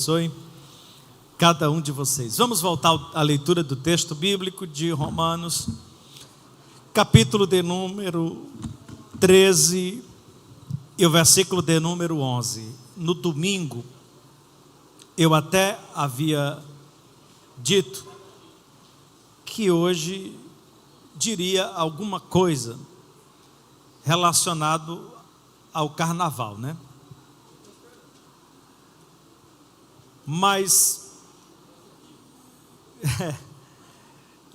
Abençoe cada um de vocês. Vamos voltar à leitura do texto bíblico de Romanos, capítulo de número 13 e o versículo de número 11. No domingo, eu até havia dito que hoje diria alguma coisa relacionado ao carnaval, né? Mas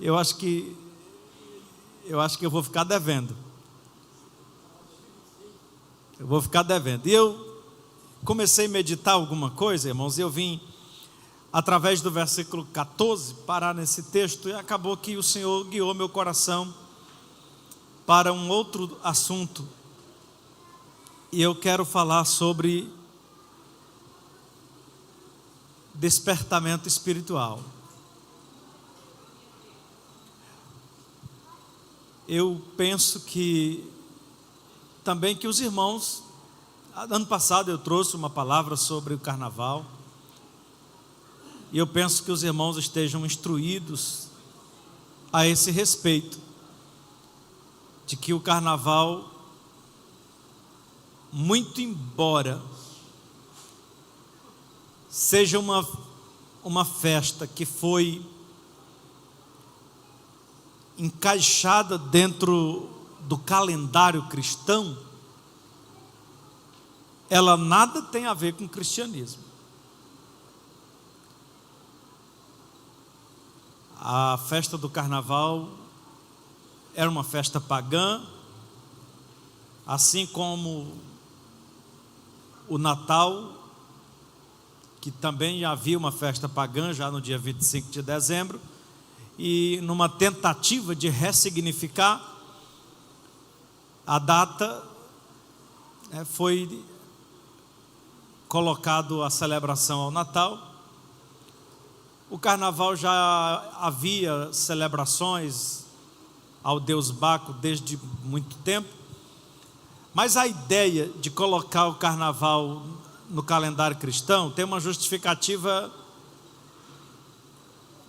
eu acho que eu vou ficar devendo. Eu vou ficar devendo. E eu comecei a meditar alguma coisa, irmãos, e eu vim através do versículo 14 parar nesse texto, e acabou que o Senhor guiou meu coração para um outro assunto. E eu quero falar sobre despertamento espiritual. Eu penso que também que os irmãos, ano passado eu trouxe uma palavra sobre o carnaval, e eu penso que os irmãos estejam instruídos a esse respeito, de que o carnaval, muito embora seja uma festa que foi encaixada dentro do calendário cristão, ela nada tem a ver com o cristianismo. A festa do carnaval era uma festa pagã, assim como o Natal, que também havia uma festa pagã já no dia 25 de dezembro, e numa tentativa de ressignificar a data, foi colocado a celebração ao Natal. O carnaval já havia celebrações ao deus Baco desde muito tempo, mas a ideia de colocar o carnaval no calendário cristão tem uma justificativa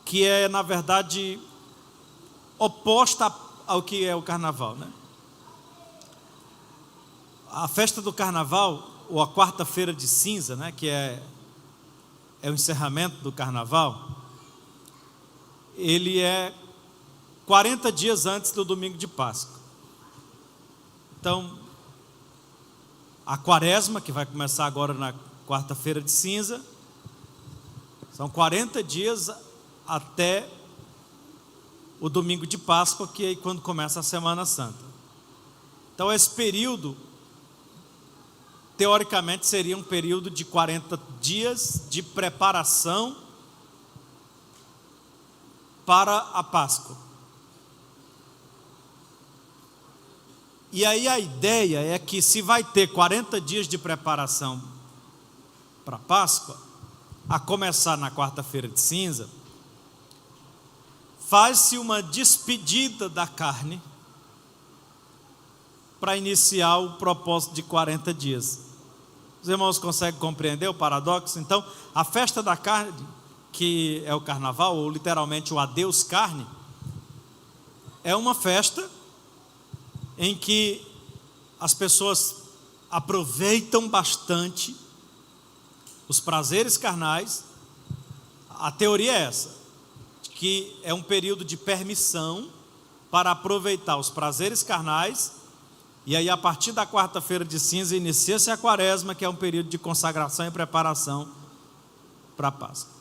que é, na verdade, oposta ao que é o carnaval, né? A festa do carnaval, ou a quarta-feira de cinza, né, que é o encerramento do carnaval, ele é 40 dias antes do domingo de Páscoa. Então, a quaresma, que vai começar agora na quarta-feira de cinza, são 40 dias até o domingo de Páscoa, que é quando começa a Semana Santa. Então esse período, teoricamente, seria um período de 40 dias de preparação para a Páscoa. E aí a ideia é que, se vai ter 40 dias de preparação para a Páscoa, a começar na quarta-feira de cinza, faz-se uma despedida da carne para iniciar o propósito de 40 dias. Os irmãos conseguem compreender o paradoxo? Então, a festa da carne, que é o carnaval, ou literalmente o adeus carne, é uma festa em que as pessoas aproveitam bastante os prazeres carnais. A teoria é essa, que é um período de permissão para aproveitar os prazeres carnais, e aí a partir da quarta-feira de cinza inicia-se a quaresma, que é um período de consagração e preparação para a Páscoa.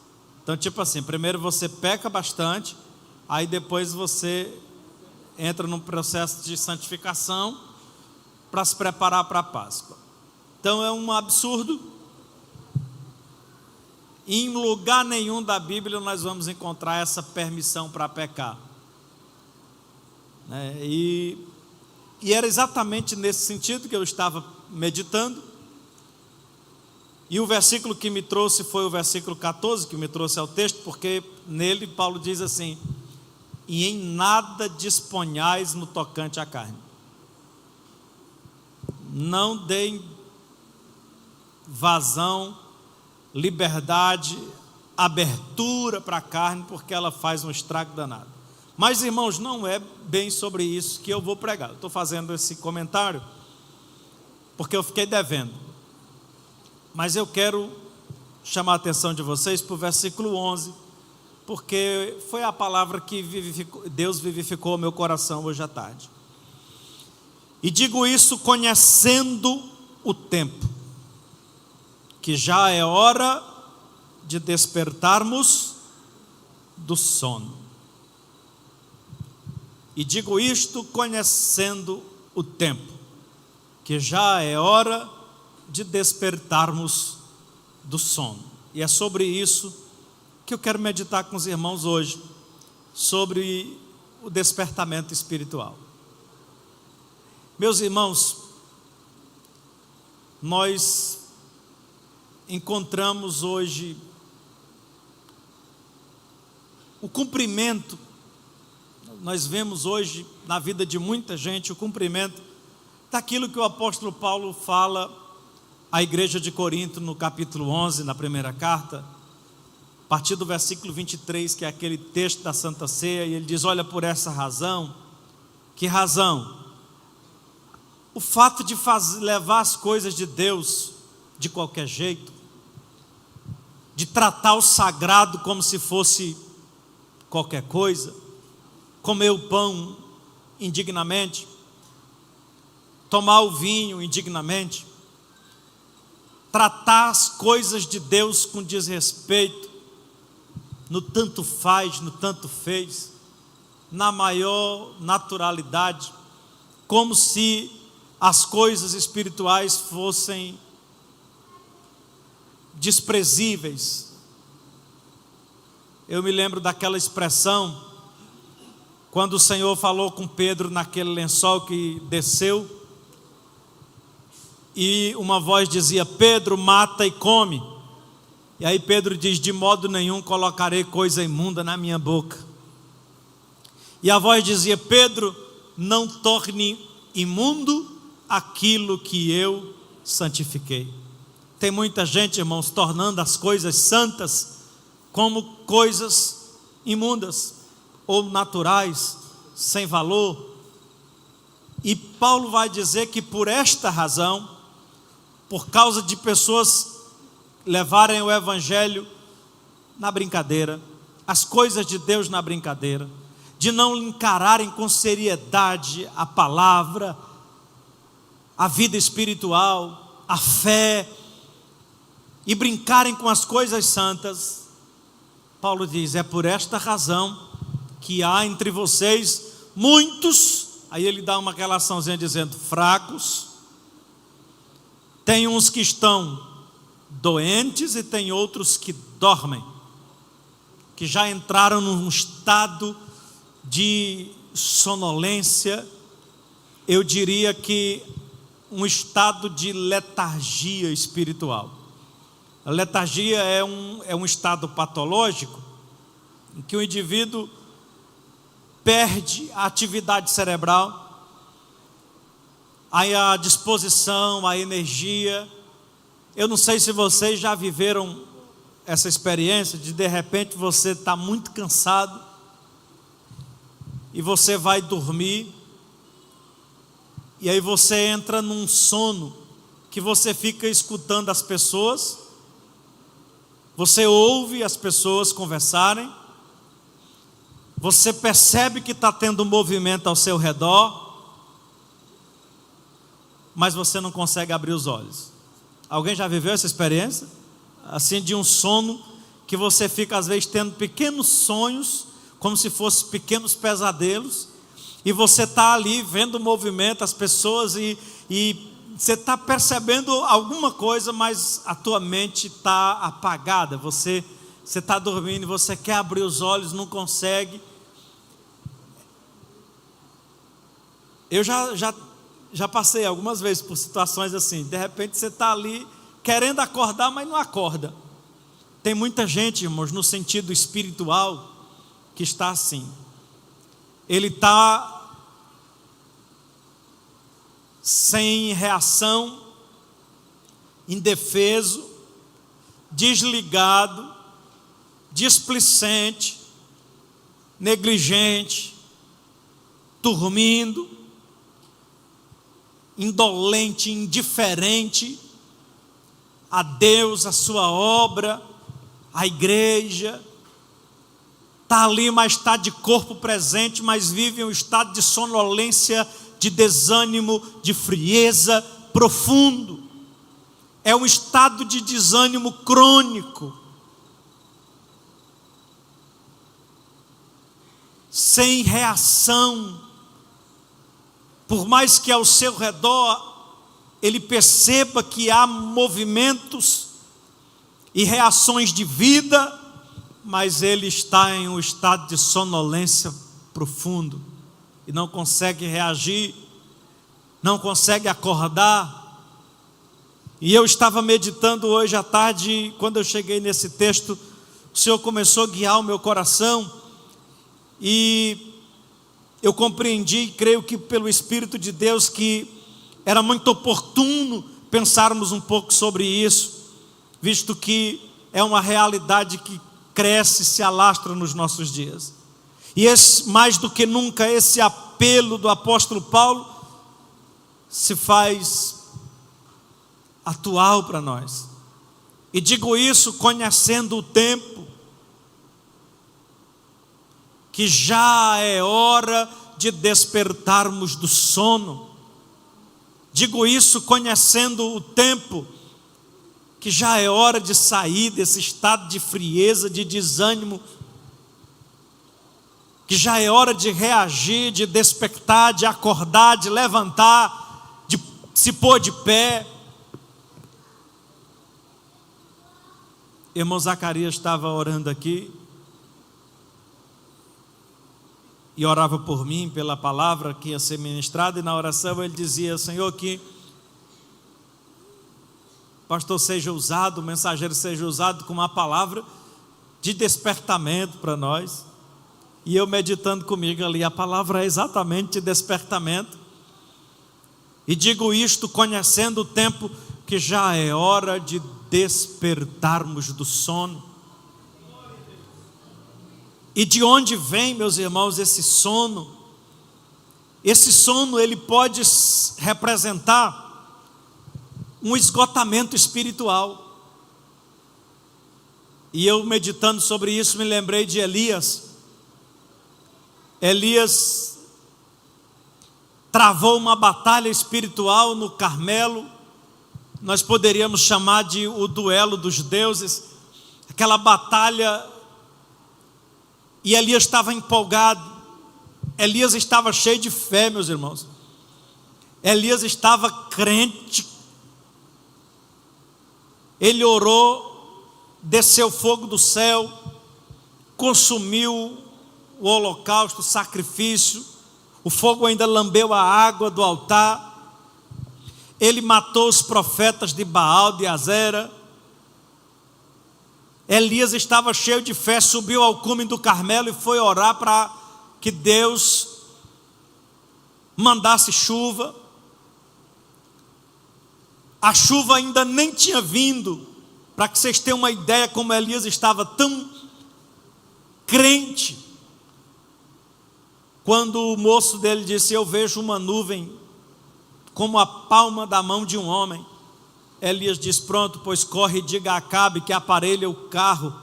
Então, tipo assim, primeiro você peca bastante, aí depois você entra num processo de santificação para se preparar para a Páscoa. Então é um absurdo. Em lugar nenhum da Bíblia nós vamos encontrar essa permissão para pecar, e era exatamente nesse sentido que eu estava meditando. E o versículo que me trouxe foi o versículo 14, que me trouxe ao texto, porque nele Paulo diz assim: e em nada disponhais no tocante à carne. Não deem vazão liberdade, abertura para a carne, porque ela faz um estrago danado. Mas, irmãos, não é bem sobre isso que eu vou pregar. Eu estou fazendo esse comentário porque eu fiquei devendo. Mas eu quero chamar a atenção de vocês para o versículo 11, porque foi a palavra que Deus vivificou o meu coração hoje à tarde. E digo isso conhecendo o tempo, que já é hora de despertarmos do sono. E digo isto conhecendo o tempo, que já é hora de despertarmos do sono. E é sobre isso que eu quero meditar com os irmãos hoje, sobre o despertamento espiritual. Meus irmãos, nós encontramos hoje o cumprimento, nós vemos hoje na vida de muita gente o cumprimento daquilo que o apóstolo Paulo fala à igreja de Corinto no capítulo 11, na primeira carta, a partir do versículo 23, que é aquele texto da Santa Ceia, e ele diz: olha, por essa razão. Que razão? O fato de levar as coisas de Deus de qualquer jeito, de tratar o sagrado como se fosse qualquer coisa, comer o pão indignamente, tomar o vinho indignamente, tratar as coisas de Deus com desrespeito, no tanto faz, no tanto fez, na maior naturalidade, como se as coisas espirituais fossem desprezíveis. Eu me lembro daquela expressão, quando o Senhor falou com Pedro naquele lençol que desceu, e uma voz dizia: Pedro, mata e come. E aí Pedro diz: de modo nenhum colocarei coisa imunda na minha boca. E a voz dizia: Pedro, não torne imundo aquilo que eu santifiquei. Tem muita gente, irmãos, tornando as coisas santas como coisas imundas ou naturais, sem valor. E Paulo vai dizer que por esta razão, por causa de pessoas levarem o evangelho na brincadeira, as coisas de Deus na brincadeira, de não encararem com seriedade a palavra, a vida espiritual, a fé, e brincarem com as coisas santas, Paulo diz: é por esta razão que há entre vocês muitos, aí ele dá uma relaçãozinha dizendo: fracos, tem uns que estão doentes e tem outros que dormem, que já entraram num estado de sonolência, eu diria que um estado de letargia espiritual. A letargia é um estado patológico em que o indivíduo perde a atividade cerebral, aí a disposição, a energia. Eu não sei se vocês já viveram essa experiência de repente você está muito cansado e você vai dormir, e aí você entra num sono que você fica escutando as pessoas, você ouve as pessoas conversarem, você percebe que está tendo um movimento ao seu redor, mas você não consegue abrir os olhos. Alguém já viveu essa experiência? Assim, de um sono que você fica às vezes tendo pequenos sonhos, como se fossem pequenos pesadelos, e você está ali vendo o movimento, as pessoas, e você está percebendo alguma coisa, mas a tua mente está apagada, você está dormindo e você quer abrir os olhos, não consegue. Eu já passei algumas vezes por situações assim, de repente você está ali querendo acordar, mas não acorda. Tem muita gente, irmãos, no sentido espiritual, que está assim. Ele está sem reação, indefeso, desligado, displicente, negligente, dormindo, indolente, indiferente a Deus, a sua obra, a igreja. Está ali, mas está de corpo presente, mas vive um estado de sonolência, de desânimo, de frieza profundo. É um estado de desânimo crônico, sem reação. Por mais que ao seu redor ele perceba que há movimentos e reações de vida, mas ele está em um estado de sonolência profundo e não consegue reagir, não consegue acordar. E eu estava meditando hoje à tarde, quando eu cheguei nesse texto, o Senhor começou a guiar o meu coração, e eu compreendi, creio que pelo Espírito de Deus, que era muito oportuno pensarmos um pouco sobre isso, visto que é uma realidade que cresce e se alastra nos nossos dias. E mais do que nunca, esse apelo do apóstolo Paulo se faz atual para nós. E digo isso conhecendo o tempo, que já é hora de despertarmos do sono. Digo isso conhecendo o tempo, que já é hora de sair desse estado de frieza, de desânimo, que já é hora de reagir, de despertar, de acordar, de levantar, de se pôr de pé. Irmão Zacarias estava orando aqui, e orava por mim, pela palavra que ia ser ministrada, e na oração ele dizia: Senhor, que o pastor seja usado, o mensageiro seja usado com uma palavra de despertamento para nós. E eu meditando comigo ali, a palavra é exatamente de despertamento. E digo isto conhecendo o tempo, que já é hora de despertarmos do sono. E de onde vem, meus irmãos, esse sono? Esse sono, ele pode representar um esgotamento espiritual. E eu meditando sobre isso, me lembrei de Elias. Elias travou uma batalha espiritual no Carmelo. Nós poderíamos chamar de o duelo dos deuses. Aquela batalha. E Elias estava empolgado, Elias estava cheio de fé, meus irmãos. Elias estava crente. Ele orou, desceu fogo do céu, consumiu o holocausto, o sacrifício, o fogo ainda lambeu a água do altar. Ele matou os profetas de Baal, de Azera. Elias estava cheio de fé, subiu ao cume do Carmelo e foi orar para que Deus mandasse chuva. A chuva ainda nem tinha vindo, para que vocês tenham uma ideia como Elias estava tão crente, quando o moço dele disse: eu vejo uma nuvem como a palma da mão de um homem. Elias diz: pronto, pois corre e diga a Acabe que aparelhe o carro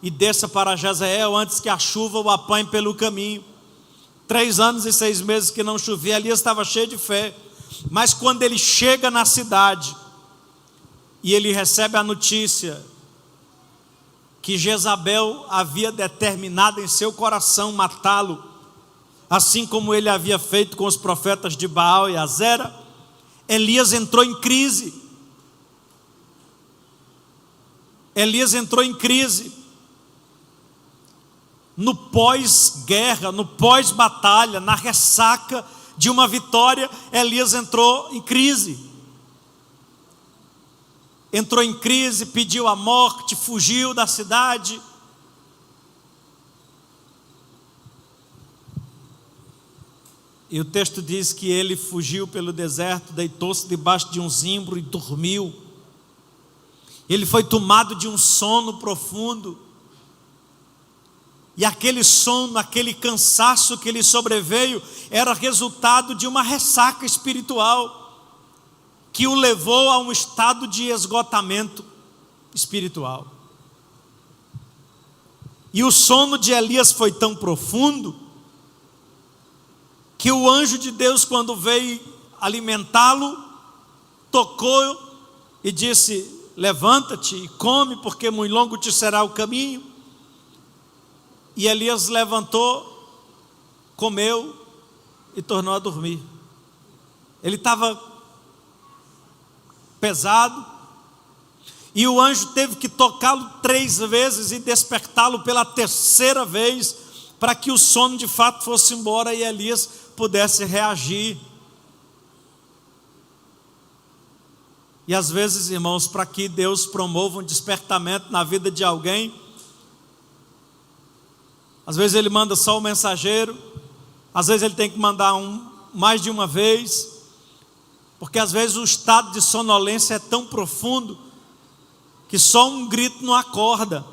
e desça para Jezreel antes que a chuva o apanhe pelo caminho. 3 anos e 6 meses que não chovia. Elias estava cheio de fé, mas quando ele chega na cidade e ele recebe a notícia que Jezabel havia determinado em seu coração matá-lo, assim como ele havia feito com os profetas de Baal e Azera, Elias entrou em crise. Elias entrou em crise. No pós-guerra, no pós-batalha, na ressaca de uma vitória, Elias entrou em crise. Entrou em crise, pediu a morte, fugiu da cidade. E o texto diz que ele fugiu pelo deserto, deitou-se debaixo de um zimbro e dormiu. Ele foi tomado de um sono profundo. E aquele sono, aquele cansaço que lhe sobreveio, era resultado de uma ressaca espiritual, que o levou a um estado de esgotamento espiritual. E o sono de Elias foi tão profundo, que o anjo de Deus, quando veio alimentá-lo, tocou e disse: levanta-te e come, porque muito longo te será o caminho. E Elias levantou, comeu e tornou a dormir. Ele estava pesado, e o anjo teve que tocá-lo 3 vezes e despertá-lo pela 3ª vez, para que o sono de fato fosse embora e Elias pudesse reagir. E às vezes, irmãos, para que Deus promova um despertamento na vida de alguém, às vezes Ele manda só o mensageiro, às vezes Ele tem que mandar mais de uma vez, porque às vezes o estado de sonolência é tão profundo, que só um grito não acorda.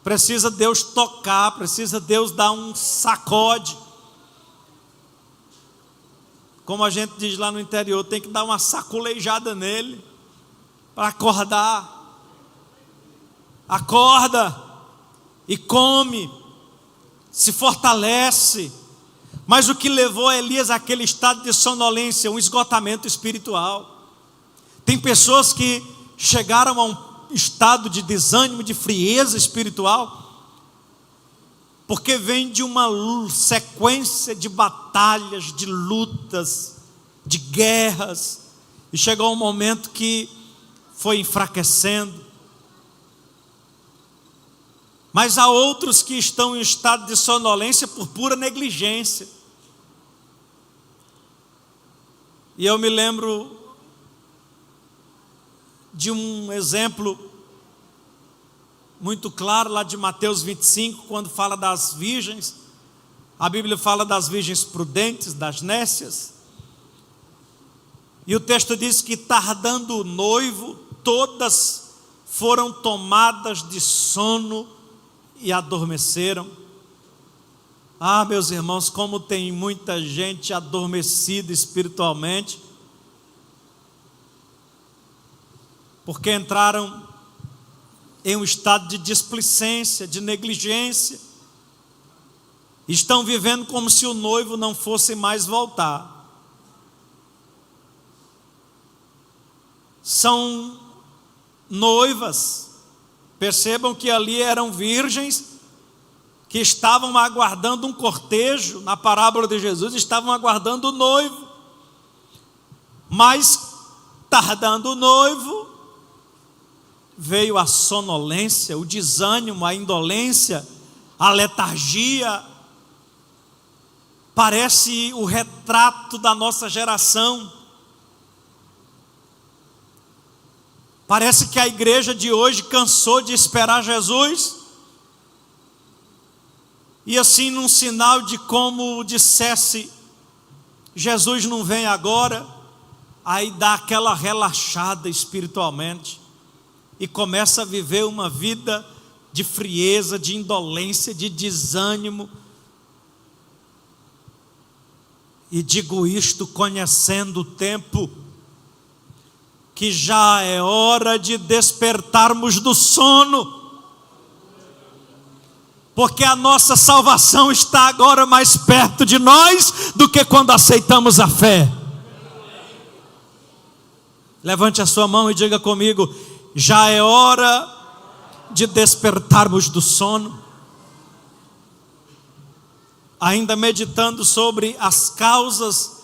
Precisa Deus tocar, precisa Deus dar um sacode. Como a gente diz lá no interior, tem que dar uma saculejada nele, para acordar. Acorda e come, se fortalece. Mas o que levou Elias àquele estado de sonolência? Um esgotamento espiritual. Tem pessoas que chegaram a um estado de desânimo, de frieza espiritual, porque vem de uma sequência de batalhas, de lutas, de guerras, e chegou um momento que foi enfraquecendo. Mas há outros que estão em estado de sonolência por pura negligência. E eu me lembro de um exemplo muito claro lá de Mateus 25, quando fala das virgens. A Bíblia fala das virgens prudentes, das nécias. E o texto diz que, tardando o noivo, todas foram tomadas de sono e adormeceram. Ah, meus irmãos, como tem muita gente adormecida espiritualmente, porque entraram em um estado de displicência, de negligência, estão vivendo como se o noivo não fosse mais voltar. São noivas, percebam que ali eram virgens que estavam aguardando um cortejo. Na parábola de Jesus, estavam aguardando o noivo, mas tardando o noivo, veio a sonolência, o desânimo, a indolência, a letargia. Parece o retrato da nossa geração. Parece que a igreja de hoje cansou de esperar Jesus, e assim, num sinal de como dissesse: Jesus não vem agora, aí dá aquela relaxada espiritualmente, e começa a viver uma vida de frieza, de indolência, de desânimo. E digo isto conhecendo o tempo, que já é hora de despertarmos do sono, porque a nossa salvação está agora mais perto de nós do que quando aceitamos a fé. Levante a sua mão e diga comigo: já é hora de despertarmos do sono. Ainda meditando sobre as causas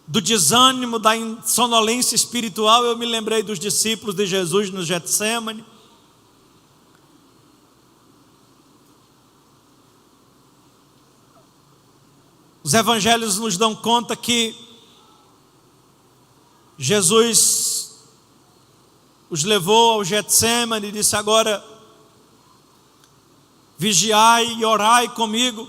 do desânimo, da sonolência espiritual, eu me lembrei dos discípulos de Jesus no Getsêmani. Os evangelhos nos dão conta que Jesus os levou ao Getsêmani e disse: agora vigiai e orai comigo,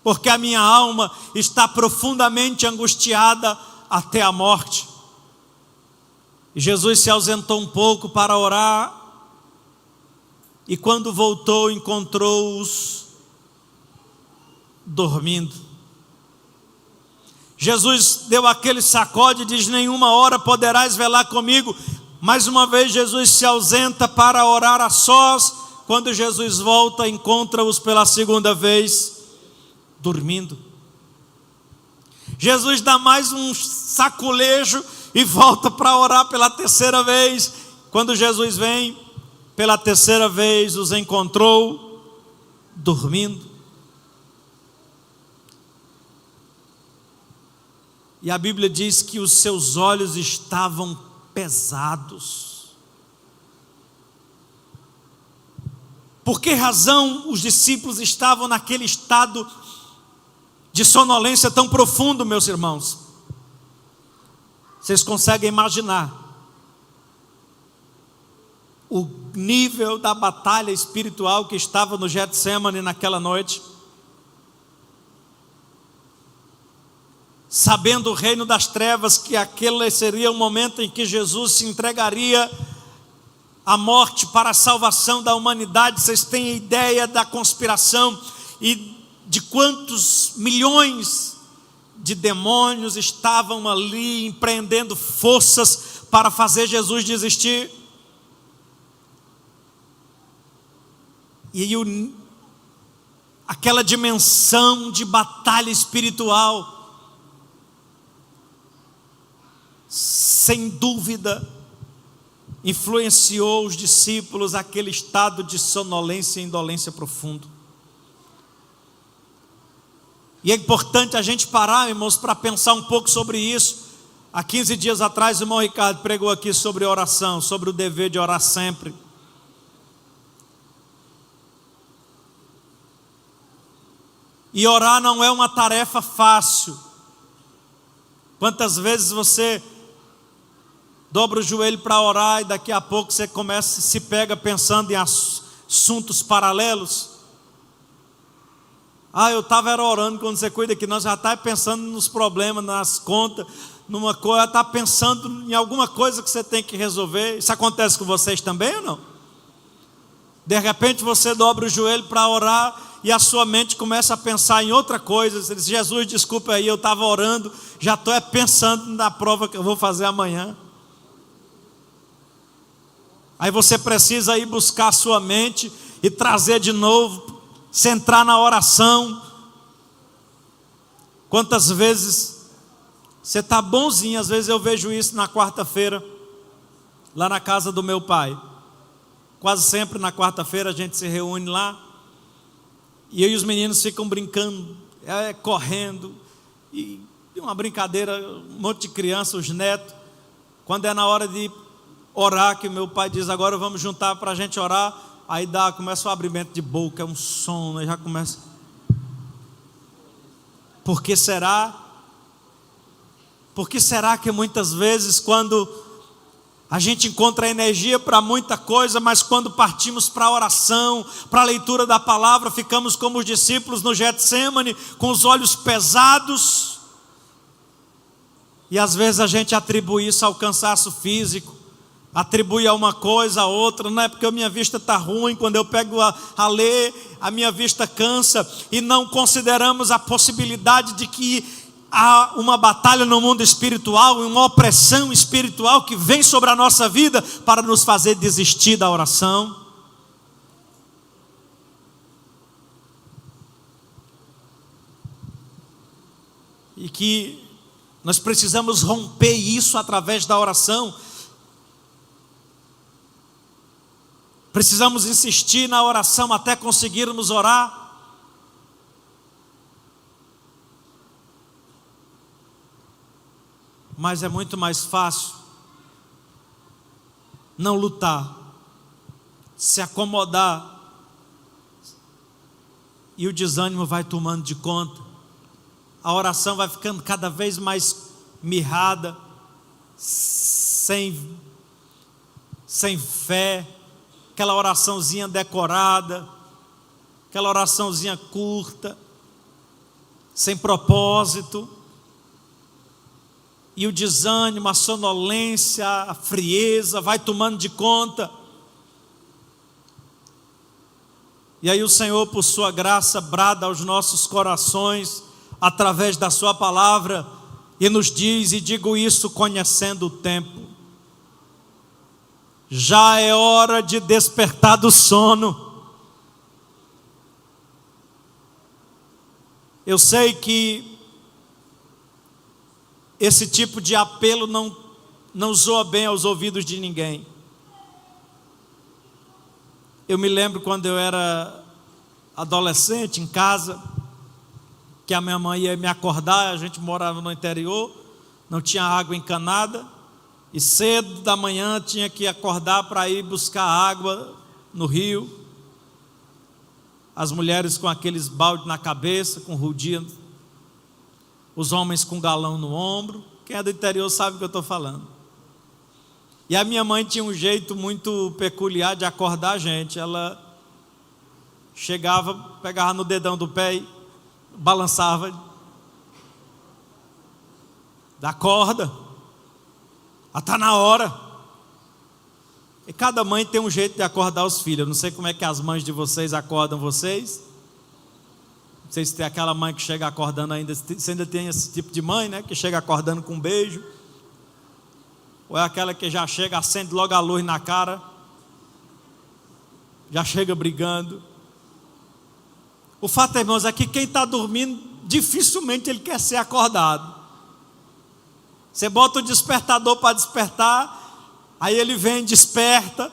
porque a minha alma está profundamente angustiada até a morte. E Jesus se ausentou um pouco para orar, e quando voltou, encontrou-os dormindo. Jesus deu aquele sacode e diz: nenhuma hora poderás velar comigo. Mais uma vez Jesus se ausenta para orar a sós. Quando Jesus volta, encontra-os pela segunda vez dormindo. Jesus dá mais um saculejo e volta para orar pela terceira vez. Quando Jesus vem pela terceira vez, os encontrou dormindo. E a Bíblia diz que os seus olhos estavam pesados. Por que razão os discípulos estavam naquele estado de sonolência tão profundo, meus irmãos? Vocês conseguem imaginar o nível da batalha espiritual que estava no Getsêmani naquela noite? Sabendo o reino das trevas que aquele seria o momento em que Jesus se entregaria à morte para a salvação da humanidade. Vocês têm ideia da conspiração e de quantos milhões de demônios estavam ali empreendendo forças para fazer Jesus desistir? E aquela dimensão de batalha espiritual, sem dúvida, influenciou os discípulos àquele estado de sonolência e indolência profundo. E é importante a gente parar, irmãos, para pensar um pouco sobre isso. Há 15 dias atrás, o irmão Ricardo pregou aqui sobre oração, sobre o dever de orar sempre. E orar não é uma tarefa fácil. Quantas vezes você dobra o joelho para orar e daqui a pouco você se pega pensando em assuntos paralelos? Eu estava orando. Quando você cuida que nós já está pensando nos problemas, nas contas, numa coisa, está pensando em alguma coisa que você tem que resolver. Isso acontece com vocês também ou não? De repente você dobra o joelho para orar e a sua mente começa a pensar em outra coisa. Você diz: Jesus, desculpa aí, eu estava orando, já estou pensando na prova que eu vou fazer amanhã. Aí você precisa ir buscar a sua mente e trazer de novo, centrar na oração. Quantas vezes você está bonzinho? Às vezes eu vejo isso na quarta-feira, lá na casa do meu pai. Quase sempre na quarta-feira a gente se reúne lá, e eu e os meninos ficam brincando, correndo, e uma brincadeira, um monte de criança, os netos. Quando é na hora de orar, que o meu pai diz: agora vamos juntar para a gente orar. Aí começa o abrimento de boca, é um som, aí já começa. Por que será? Por que será que muitas vezes, quando a gente encontra energia para muita coisa, mas quando partimos para a oração, para a leitura da palavra, ficamos como os discípulos no Getsêmani, com os olhos pesados? E às vezes a gente atribui isso ao cansaço físico, atribui a uma coisa, a outra. Não é porque a minha vista está ruim, quando eu pego a ler, a minha vista cansa, e não consideramos a possibilidade de que há uma batalha no mundo espiritual, uma opressão espiritual que vem sobre a nossa vida para nos fazer desistir da oração. E que nós precisamos romper isso através da oração. Precisamos insistir na oração até conseguirmos orar. Mas é muito mais fácil não lutar, se acomodar, e o desânimo vai tomando de conta. A oração vai ficando cada vez mais mirrada, sem fé, aquela oraçãozinha decorada, aquela oraçãozinha curta, sem propósito. e o desânimo, a sonolência, a frieza vai tomando de conta. E aí o Senhor, por sua graça, brada aos nossos corações, através da sua palavra, e nos diz, e digo isso conhecendo o tempo: já é hora de despertar do sono. Eu sei que esse tipo de apelo não soa bem aos ouvidos de ninguém. Eu me lembro quando eu era adolescente em casa, que a minha mãe ia me acordar. A gente morava no interior, não tinha água encanada, e cedo da manhã tinha que acordar para ir buscar água no rio. As mulheres com aqueles baldes na cabeça, com rodinha, os homens com galão no ombro. Quem é do interior sabe o que eu estou falando. E a minha mãe tinha um jeito muito peculiar de acordar a gente. Ela chegava, pegava no dedão do pé e balançava da corda. Está na hora. E cada mãe tem um jeito de acordar os filhos. Eu não sei como é que as mães de vocês acordam vocês. Não sei se tem aquela mãe que chega acordando ainda. Você ainda tem esse tipo de mãe, né? Que chega acordando com um beijo. Ou é aquela que já chega, acende logo a luz na cara, já chega brigando. O fato, irmãos, é que quem está dormindo, dificilmente ele quer ser acordado. Você bota o despertador para despertar, aí ele vem, desperta,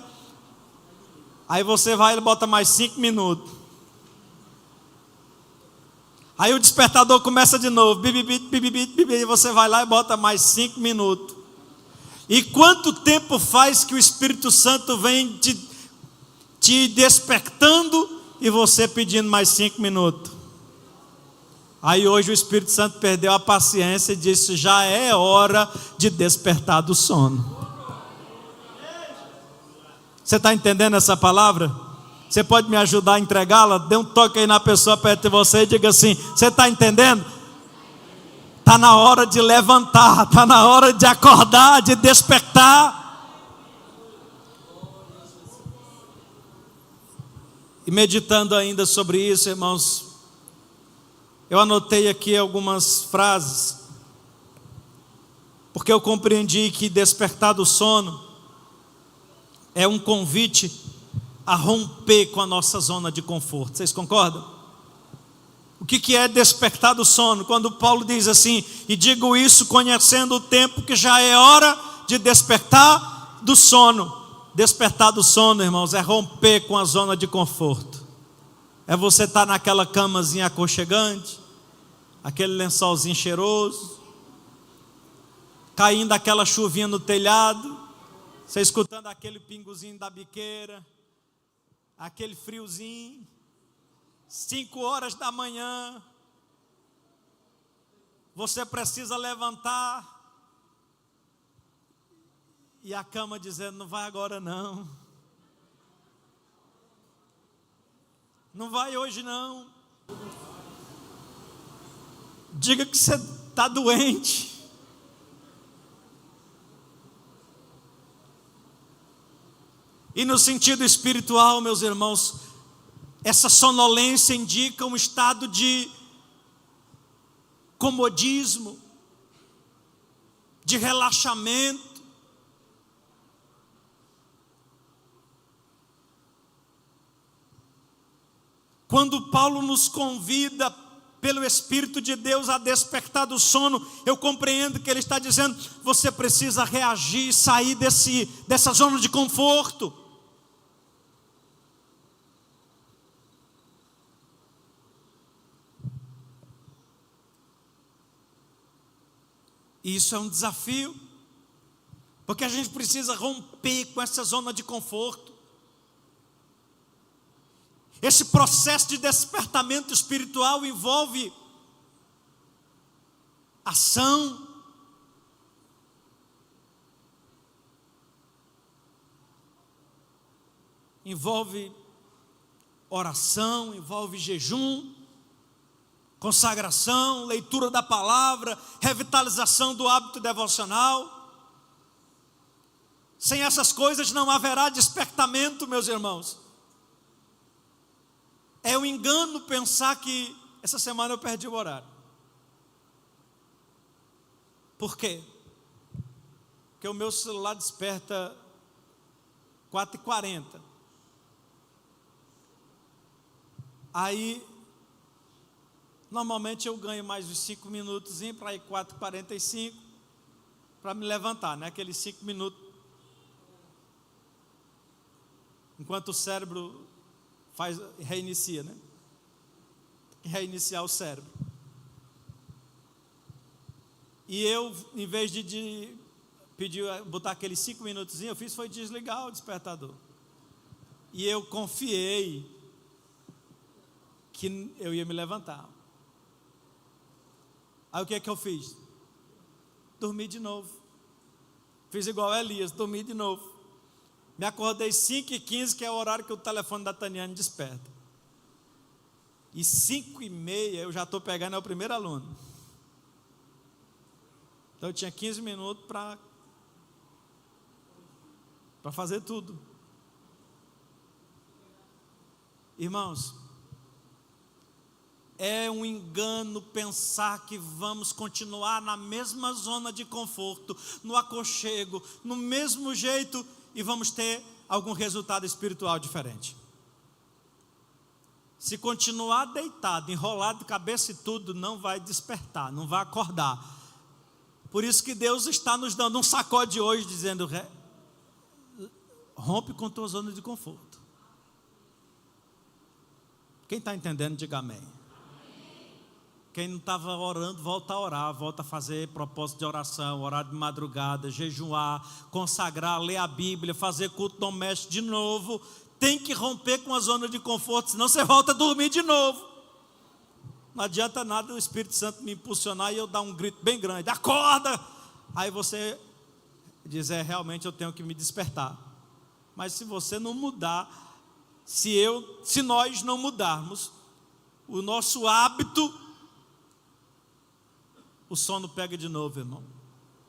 aí você vai e ele bota mais 5 minutos. Aí o despertador começa de novo, bibibit, bibibit, bibibit, e você vai lá e bota mais 5 minutos. E quanto tempo faz que o Espírito Santo vem te despertando e você pedindo mais 5 minutos? Aí hoje o Espírito Santo perdeu a paciência e disse: já é hora de despertar do sono. Você está entendendo essa palavra? Você pode me ajudar a entregá-la? Dê um toque aí na pessoa perto de você e diga assim: você está entendendo? Está na hora de levantar, está na hora de acordar, de despertar. E meditando ainda sobre isso, irmãos, eu anotei aqui algumas frases, porque eu compreendi que despertar do sono é um convite a romper com a nossa zona de conforto. Vocês concordam? O que é despertar do sono? Quando Paulo diz assim: e digo isso conhecendo o tempo, que já é hora de despertar do sono. Despertar do sono, irmãos, é romper com a zona de conforto. É você estar naquela camazinha aconchegante, aquele lençolzinho cheiroso, caindo aquela chuvinha no telhado, você escutando aquele pingozinho da biqueira, aquele friozinho, 5 horas da manhã, você precisa levantar, e a cama dizendo: não vai agora não, não vai hoje não, diga que você está doente. E no sentido espiritual, meus irmãos, essa sonolência indica um estado de comodismo, de relaxamento. Quando Paulo nos convida pelo Espírito de Deus a despertar do sono, eu compreendo que ele está dizendo: você precisa reagir, sair dessa zona de conforto. E isso é um desafio, porque a gente precisa romper com essa zona de conforto. Esse processo de despertamento espiritual envolve ação, envolve oração, envolve jejum, consagração, leitura da palavra, revitalização do hábito devocional. Sem essas coisas não haverá despertamento, meus irmãos. É um engano pensar que essa semana eu perdi o horário. Por quê? Porque o meu celular desperta 4h40. Aí, normalmente eu ganho mais uns 5 minutos para ir 4h45 para me levantar, né? Aqueles 5 minutos. Enquanto o cérebro reinicia, né? Reiniciar o cérebro. E eu, em vez de pedir, botar aqueles 5 minutos, eu fiz foi desligar o despertador. E eu confiei que eu ia me levantar. Aí o que é que eu fiz? Dormi de novo. Fiz igual Elias, dormi de novo. Me acordei 5h15, que é o horário que o telefone da Taniane desperta. E 5h30 eu já estou pegando, é o primeiro aluno. Então eu tinha 15 minutos para fazer tudo. Irmãos, é um engano pensar que vamos continuar na mesma zona de conforto, no aconchego, no mesmo jeito e vamos ter algum resultado espiritual diferente. Se continuar deitado, enrolado de cabeça e tudo, não vai despertar, não vai acordar. Por isso que Deus está nos dando um sacode hoje, dizendo: rompe com a tua zona de conforto. Quem está entendendo, diga amém. Quem não estava orando, volta a orar, volta a fazer propósito de oração, orar de madrugada, jejuar, consagrar, ler a Bíblia, fazer culto doméstico de novo. Tem que romper com a zona de conforto, senão você volta a dormir de novo. Não adianta nada o Espírito Santo me impulsionar e eu dar um grito bem grande: acorda! Aí você diz: realmente eu tenho que me despertar. Mas se você não mudar, se nós não mudarmos o nosso hábito, o sono pega de novo, irmão.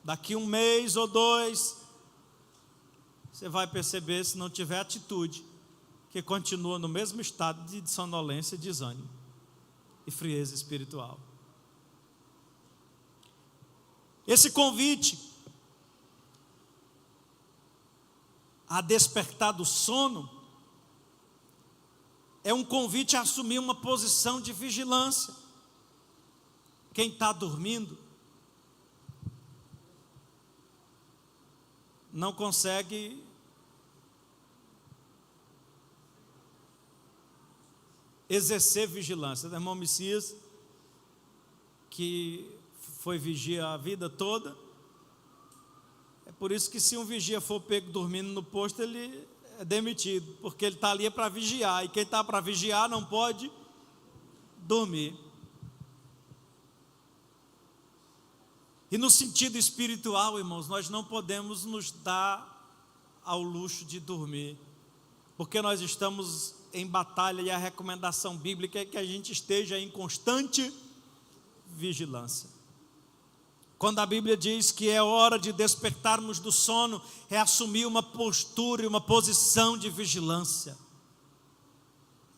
Daqui 1 mês ou 2, você vai perceber, se não tiver atitude, que continua no mesmo estado de sonolência, desânimo e frieza espiritual. Esse convite a despertar do sono é um convite a assumir uma posição de vigilância. Quem está dormindo não consegue exercer vigilância. O irmão Messias, que foi vigia a vida toda, é por isso que se um vigia for pego dormindo no posto, ele é demitido, porque ele está ali para vigiar, e quem está para vigiar não pode dormir. E no sentido espiritual, irmãos, nós não podemos nos dar ao luxo de dormir, porque nós estamos em batalha, e a recomendação bíblica é que a gente esteja em constante vigilância. Quando a Bíblia diz que é hora de despertarmos do sono, é assumir uma postura e uma posição de vigilância,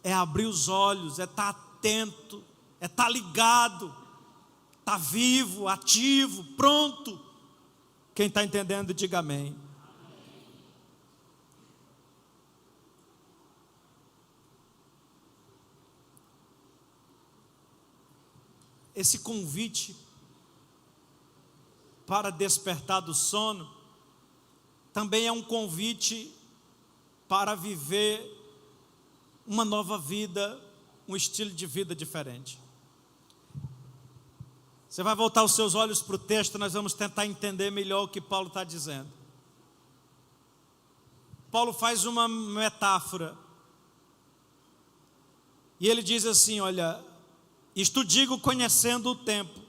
é abrir os olhos, é estar atento, é estar ligado, está vivo, ativo, pronto. Quem está entendendo, diga amém. Esse convite para despertar do sono também é um convite para viver uma nova vida, um estilo de vida diferente. Você vai voltar os seus olhos para o texto, nós vamos tentar entender melhor o que Paulo está dizendo. Paulo faz uma metáfora, e ele diz assim: olha, isto digo conhecendo o tempo,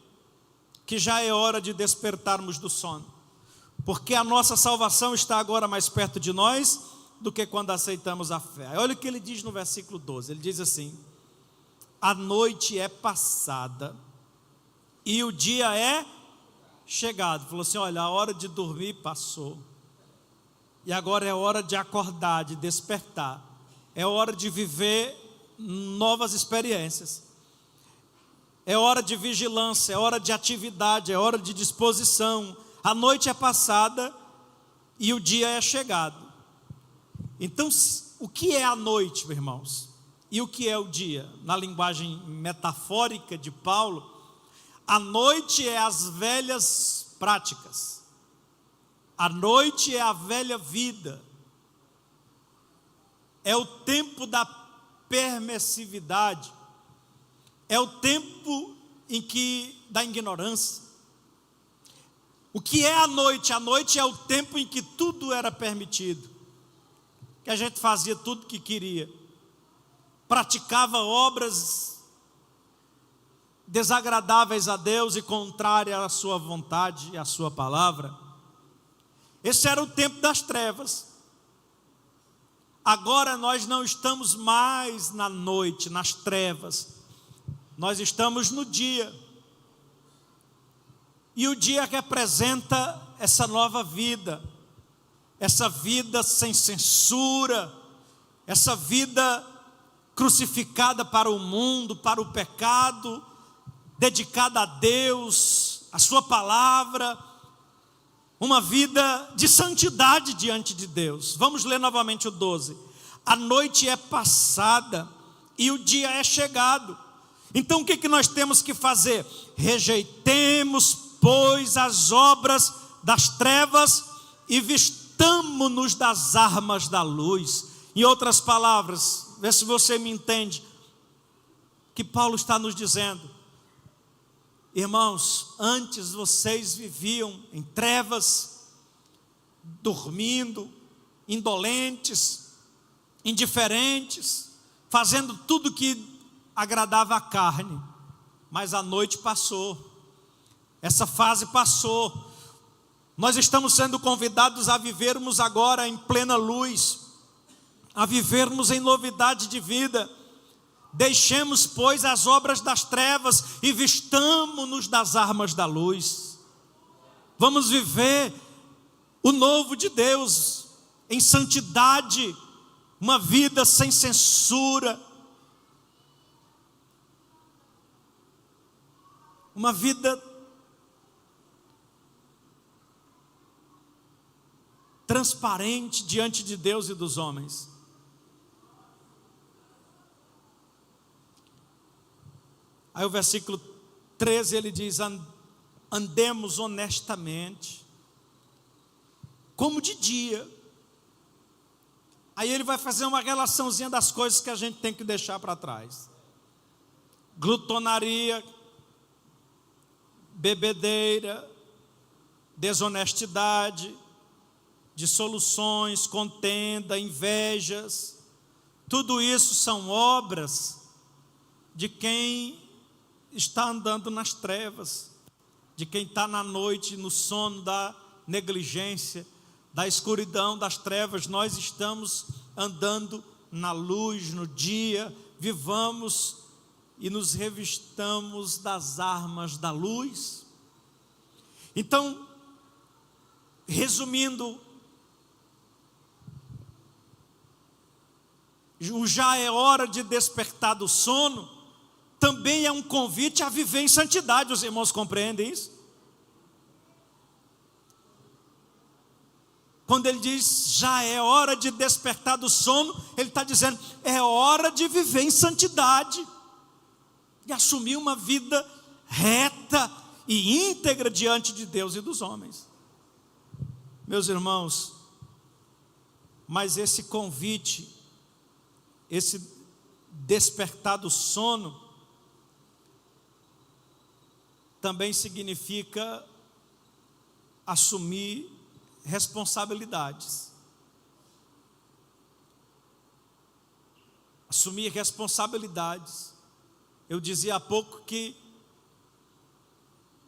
que já é hora de despertarmos do sono, porque a nossa salvação está agora mais perto de nós do que quando aceitamos a fé. Olha o que ele diz no versículo 12, ele diz assim: a noite é passada e o dia é chegado. Falou assim: olha, a hora de dormir passou. E agora é hora de acordar, de despertar. É hora de viver novas experiências. É hora de vigilância, é hora de atividade, é hora de disposição. A noite é passada e o dia é chegado. Então, o que é a noite, meus irmãos? E o que é o dia? Na linguagem metafórica de Paulo, a noite é as velhas práticas. A noite é a velha vida. É o tempo da permissividade. É o tempo da ignorância. O que é a noite? A noite é o tempo em que tudo era permitido. Que a gente fazia tudo que queria. Praticava obras desagradáveis a Deus e contrárias à sua vontade e à sua palavra. Esse era o tempo das trevas. Agora nós não estamos mais na noite, nas trevas. Nós estamos no dia. E o dia representa essa nova vida. Essa vida sem censura. Essa vida crucificada para o mundo, para o pecado, dedicada a Deus, a sua palavra. Uma vida de santidade diante de Deus. Vamos ler novamente o 12. A noite é passada e o dia é chegado. Então o que nós temos que fazer? Rejeitemos, pois, as obras das trevas e vistamo-nos das armas da luz. Em outras palavras, vê se você me entende, que Paulo está nos dizendo: irmãos, antes vocês viviam em trevas, dormindo, indolentes, indiferentes, fazendo tudo que agradava a carne, mas a noite passou, essa fase passou. Nós estamos sendo convidados a vivermos agora em plena luz, a vivermos em novidade de vida. Deixemos, pois, as obras das trevas e vistamo-nos das armas da luz. Vamos viver o novo de Deus em santidade, uma vida sem censura, uma vida transparente diante de Deus e dos homens. Aí o versículo 13 ele diz: andemos honestamente, como de dia. Aí ele vai fazer uma relaçãozinha das coisas que a gente tem que deixar para trás: glutonaria, bebedeira, desonestidade, dissoluções, contenda, invejas. Tudo isso são obras de quem está andando nas trevas, de quem está na noite, no sono da negligência, da escuridão, das trevas. Nós estamos andando na luz, no dia. Vivamos e nos revistamos das armas da luz. Então, resumindo, o já é hora de despertar do sono também é um convite a viver em santidade. Os irmãos compreendem isso? Quando ele diz já é hora de despertar do sono, ele está dizendo é hora de viver em santidade e assumir uma vida reta e íntegra diante de Deus e dos homens. Meus irmãos, mas esse convite, esse despertar do sono, também significa assumir responsabilidades. Assumir responsabilidades. Eu dizia há pouco que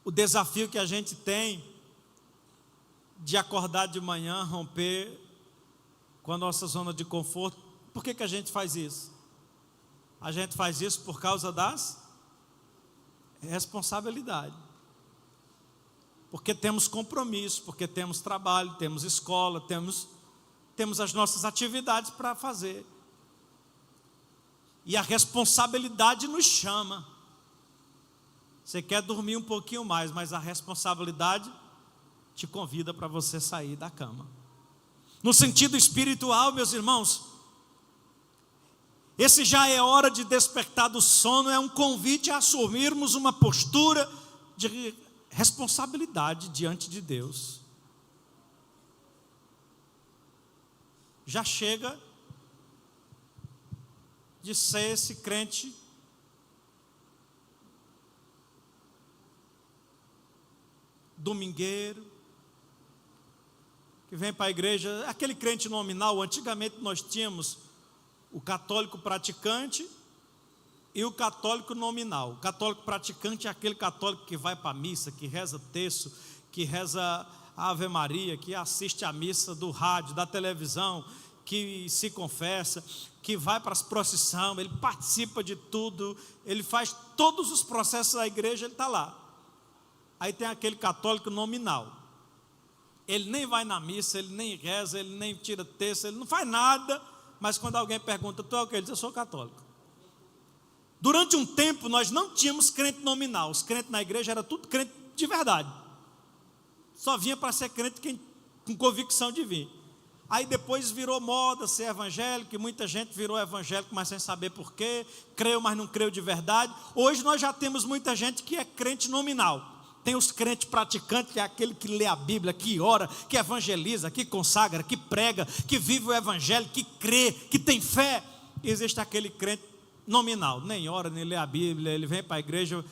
o desafio que a gente tem de acordar de manhã, romper com a nossa zona de conforto. Por que a gente faz isso? A gente faz isso por causa das responsabilidades. Porque temos compromisso, porque temos trabalho, temos escola, temos as nossas atividades para fazer. E a responsabilidade nos chama. Você quer dormir um pouquinho mais, mas a responsabilidade te convida para você sair da cama. No sentido espiritual, meus irmãos, esse já é hora de despertar do sono, é um convite a assumirmos uma postura de responsabilidade diante de Deus. Já chega de ser esse crente domingueiro, que vem para a igreja, aquele crente nominal. Antigamente nós tínhamos o católico praticante e o católico nominal. O católico praticante é aquele católico que vai para a missa, que reza terço, que reza a Ave Maria, que assiste a missa do rádio, da televisão, que se confessa, que vai para as procissões, ele participa de tudo, ele faz todos os processos da igreja, ele está lá. Aí tem aquele católico nominal. Ele nem vai na missa, ele nem reza, ele nem tira terço, ele não faz nada, mas quando alguém pergunta, tu é o que? Ele diz, eu sou católico. Durante um tempo nós não tínhamos crente nominal, os crentes na igreja eram tudo crente de verdade. Só vinha para ser crente quem, com convicção de vir. Aí depois virou moda ser evangélico, e muita gente virou evangélico, mas sem saber porquê, creu, mas não creu de verdade. Hoje nós já temos muita gente que é crente nominal. Tem os crentes praticantes, que é aquele que lê a Bíblia, que ora, que evangeliza, que consagra, que prega, que vive o evangelho, que crê, que tem fé. E existe aquele crente nominal, nem ora, nem lê a Bíblia, ele vem para a igreja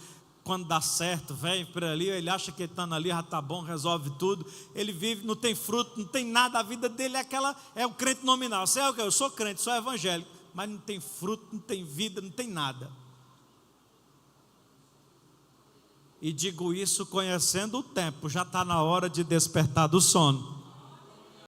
quando dá certo, vem por ali, ele acha que estando ali já está bom, resolve tudo, ele vive, não tem fruto, não tem nada, a vida dele é o crente nominal. Você é o quê? Eu sou crente, sou evangélico, mas não tem fruto, não tem vida, não tem nada. E digo isso conhecendo o tempo, já está na hora de despertar do sono.